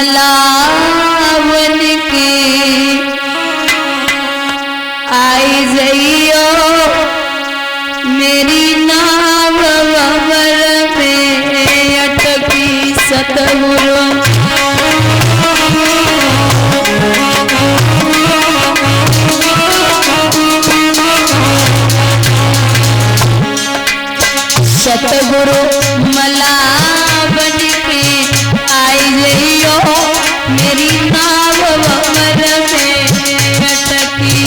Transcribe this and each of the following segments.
मलावन के आई जइयो मेरी नाव ववर में अटकी सतगुरु सतगुरु मलावन के आई जइयो मेरी नाव ववर में अटकी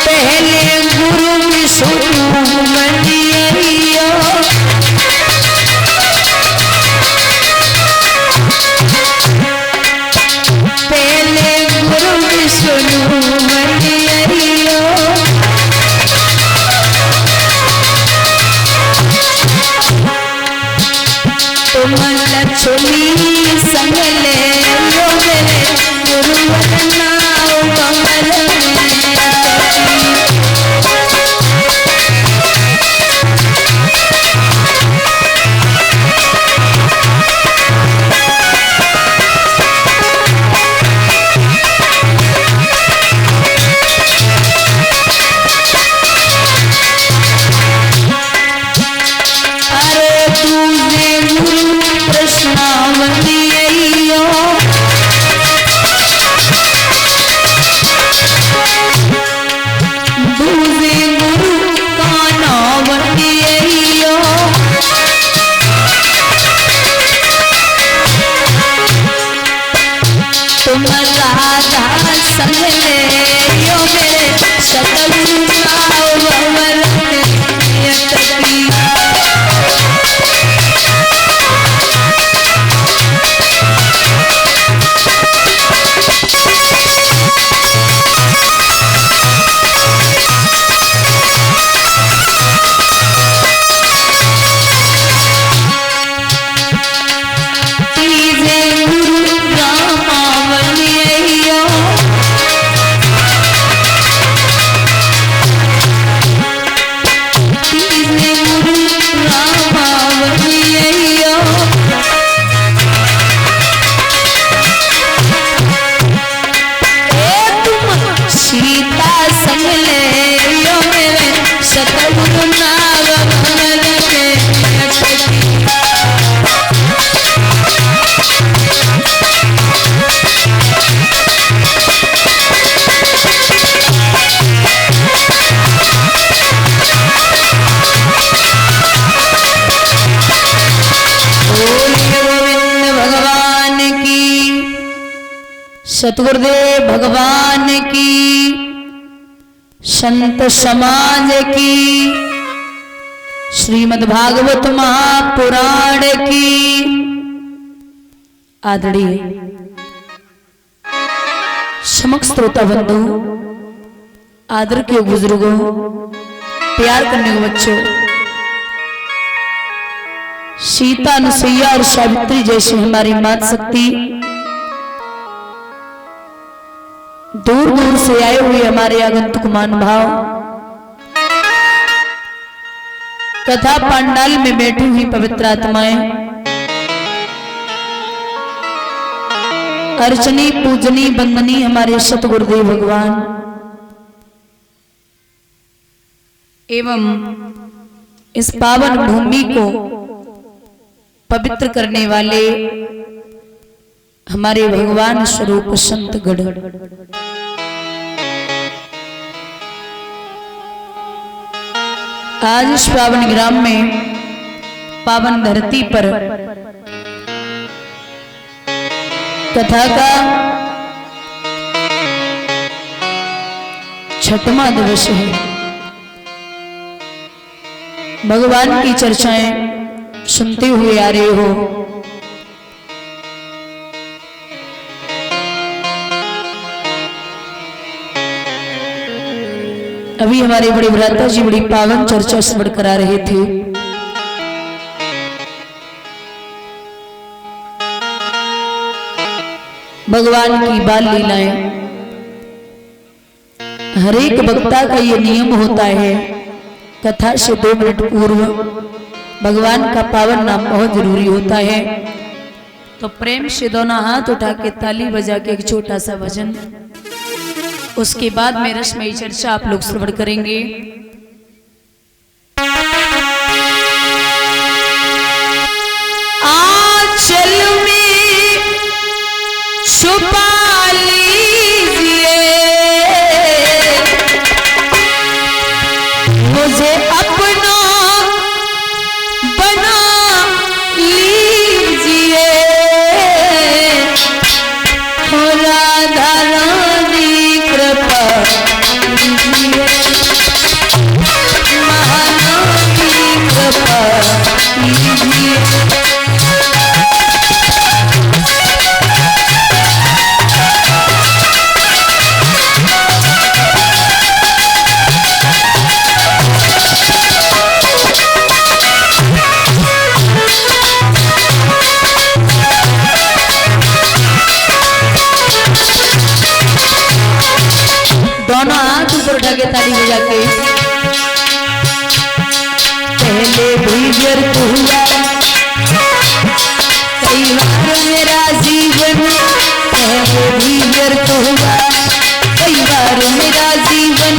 पहले गुरु विष्णु मनियो पहले गुरु विष्णु मनियो तुम लक्ष्मी संग ले लो मेरे गुरुवर नाव कमल में अटकी अरे तुझे गुरु कृष्णावतियो तुझे गुरु कानावतियो तुम राधा संग ले यो मेरे सतगुरु नाव ववर में अटकी तीजे गुरु रामावलियो तीजे गुरु रामावलियो तुम सीता संग ले यो मेरे सतगुरु नाव कमल में अटकी गोविंद भगवान की सतगुरुदेव भगवान की संत समाज की श्रीमद् भागवत महापुराण की आदरणीय समक्ष श्रोता बंधु आदर के बुजुर्गों प्यार करने के बच्चों सीता अनुसुईया और सावित्री जैसी हमारी मात शक्ति दूर दूर से आए हुए हमारे आगंतुक मान भाव कथा पांडाल में बैठी हुई पवित्र आत्माएं अर्चनी पूजनी बंदनी हमारे सतगुरुदेव भगवान एवं इस पावन भूमि को पवित्र करने वाले हमारे भगवान स्वरूप संत गण आज इस पावन ग्राम में पावन धरती पर कथा का 6वां दिवस है। भगवान की चर्चाएं सुनते हुए आ रहे हो। अभी हमारे बड़े भ्राता जी बड़ी पावन चर्चा श्रवण करा रहे थे। भगवान की बाल लीलाएं हर एक वक्ता का ये नियम होता है, कथा से 2 मिनट पूर्व भगवान का पावन नाम बहुत जरूरी होता है। तो प्रेम से दोनों हाथ उठा के ताली बजा के एक छोटा सा भजन, उसके बाद में रसमयी चर्चा आप लोग श्रवण करेंगे। आंचल में छुपा लीजिए मुझे अपना बना लीजिए, हो राधा रानी कृपा लीजिए, महारानी कृपा लीजिए। दोनों हाथ ऊपर उठा के ताली बजा के, पहले भी व्यर्थ हुआ कई बार मेरा जीवन, पहले भी व्यर्थ हुआ कई बार मेरा जीवन,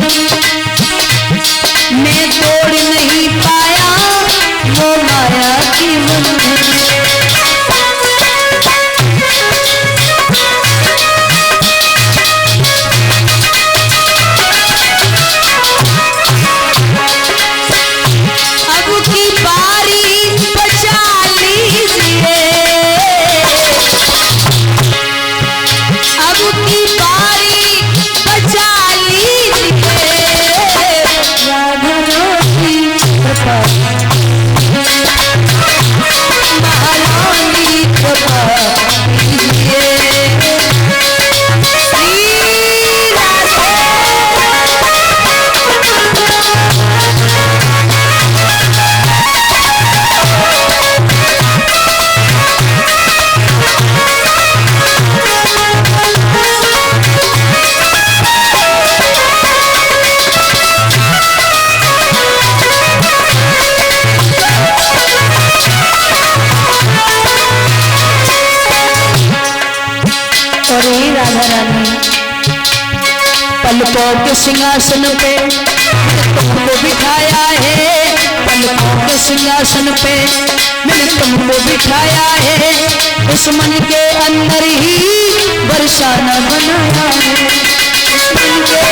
मैं तोड़ नहीं पाया वो माया की बंधन। पलकों के सिंहासन पे तुमको बिठाया है, पलकों के सिंहासन पे मैंने तुमको बिठाया है, उस मन के अंदर ही बरसाना बनाया है, उस मन के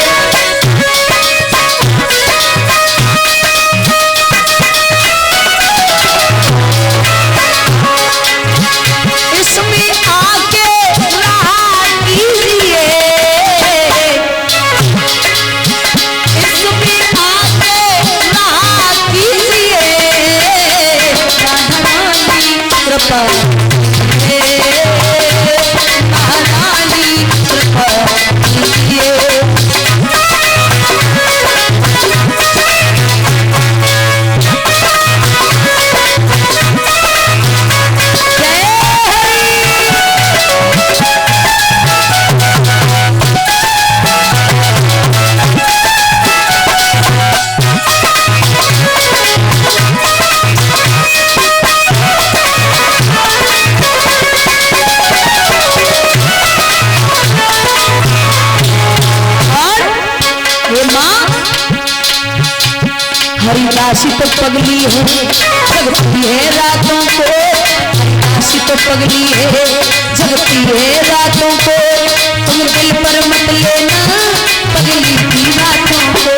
इसमें आके हरिदासी तो पगली है, जगती है रातों को, हरिदासी तो पगली है, जगती है रातों को, तुम दिल पर मत लेना पगली की बातों को,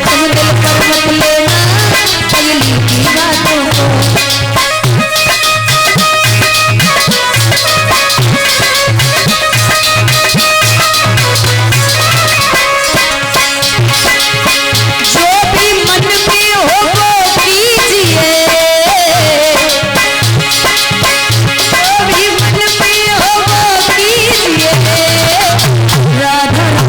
तुम दिल पर मत लेना पगली की बातों को। राधा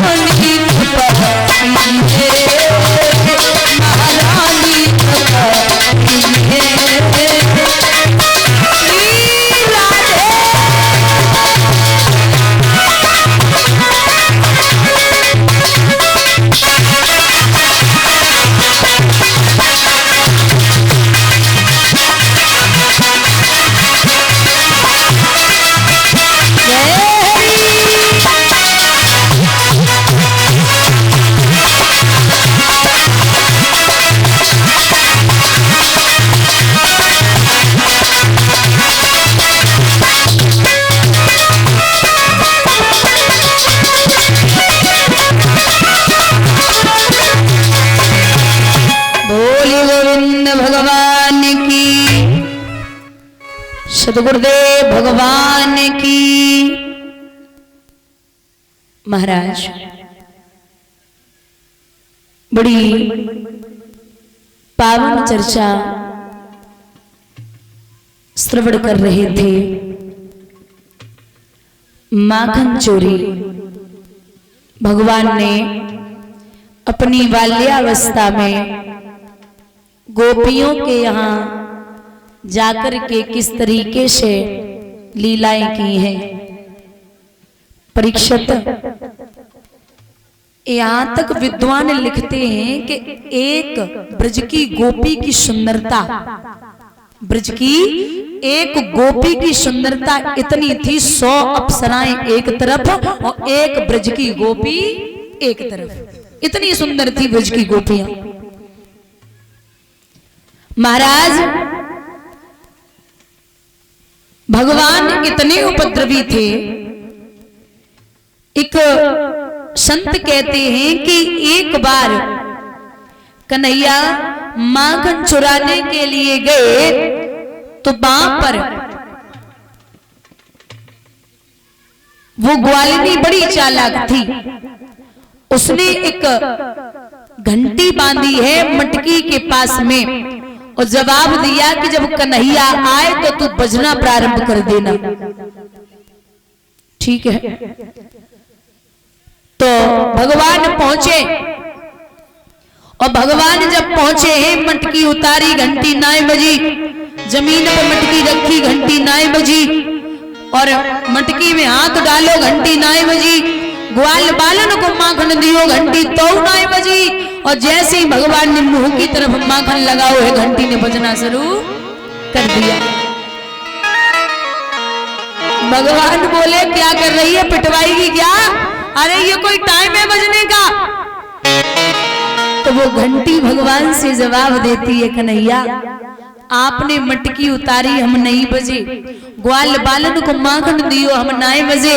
सदगुरुदेव भगवान की। महाराज बड़ी पावन चर्चा श्रवण कर रहे थे। माखन चोरी भगवान ने अपनी बाल्यावस्था में गोपियों के यहाँ जाकर के किस तरीके से लीलाएं की हैं। परीक्षित यहां तक विद्वान लिखते हैं कि एक ब्रज की गोपी की सुंदरता, ब्रज की एक गोपी की सुंदरता इतनी थी, 100 अप्सराएं एक तरफ और एक ब्रज की गोपी एक तरफ। इतनी सुंदर थी ब्रज की गोपियां। महाराज भगवान इतने उपद्रवी थे। एक संत कहते हैं कि एक बार कन्हैया माखन चुराने के लिए गए तो वहां पर वो ग्वालिनी बड़ी चालाक थी। उसने एक घंटी बांधी है मटकी के पास में और जवाब दिया कि जब कन्हैया आए तो तू बजना प्रारंभ कर देना। ठीक है। तो भगवान पहुंचे और भगवान जब पहुंचे हैं मटकी उतारी, घंटी नाय बजी, जमीन पर मटकी रखी, घंटी नाय बजी और मटकी में हाथ डालो, घंटी नाय बजी। ग्वाल बालन को माखन दियो, घंटी तो नाय बजी। और जैसे ही भगवान ने मुंह की तरफ माखन लगाओ है, घंटी ने बजना शुरू कर दिया। भगवान बोले क्या कर रही है, पिटवाएगी क्या? अरे ये कोई टाइम है बजने का। तो वो घंटी भगवान से जवाब देती है, कन्हैया आपने मटकी उतारी हम नहीं बजे, ग्वाल बालन को माखन दियो हम नाय बजे,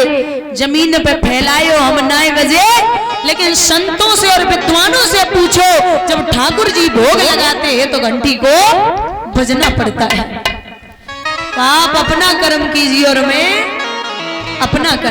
जमीन पे फैलायो हम नाय बजे। लेकिन संतों से और विद्वानों से पूछो, जब ठाकुर जी भोग लगाते हैं तो घंटी को बजना पड़ता है। आप अपना कर्म कीजिए और मैं अपना कर्म।